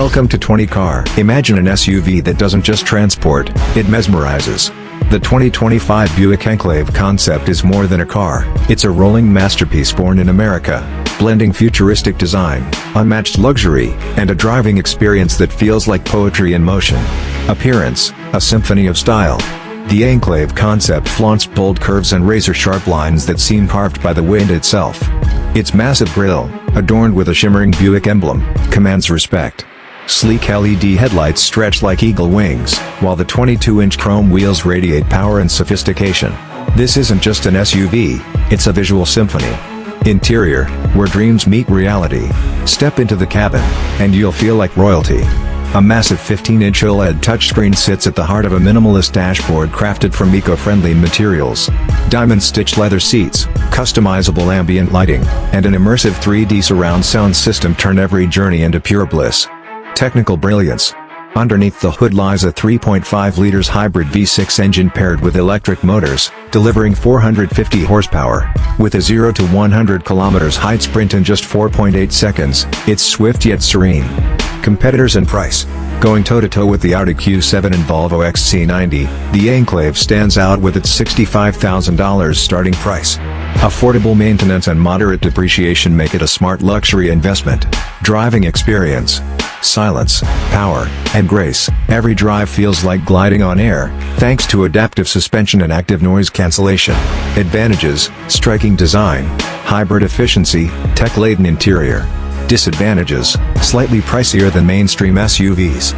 Welcome to 20 Car. Imagine an SUV that doesn't just transport, it mesmerizes. The 2025 Buick Enclave Concept is more than a car, it's a rolling masterpiece born in America, blending futuristic design, unmatched luxury, and a driving experience that feels like poetry in motion. Appearance, a symphony of style. The Enclave Concept flaunts bold curves and razor-sharp lines that seem carved by the wind itself. Its massive grille, adorned with a shimmering Buick emblem, commands respect. Sleek LED headlights stretch like eagle wings, while the 22-inch chrome wheels radiate power and sophistication. This isn't just an SUV, it's a visual symphony. Interior, where dreams meet reality. Step into the cabin, and you'll feel like royalty. A massive 15-inch OLED touchscreen sits at the heart of a minimalist dashboard crafted from eco-friendly materials. Diamond-stitched leather seats, customizable ambient lighting, and an immersive 3D surround sound system turn every journey into pure bliss. Technical brilliance. Underneath the hood lies a 3.5 liters hybrid V6 engine paired with electric motors, delivering 450 horsepower. With a 0 to 100 km height sprint in just 4.8 seconds, it's swift yet serene. Competitors and price. Going toe-to-toe with the Audi Q7 and Volvo XC90, the Enclave stands out with its $65,000 starting price. Affordable maintenance and moderate depreciation make it a smart luxury investment. Driving experience. Silence, power, and grace. Every drive feels like gliding on air, thanks to adaptive suspension and active noise cancellation. Advantages: striking design, hybrid efficiency, tech-laden interior. Disadvantages: slightly pricier than mainstream SUVs.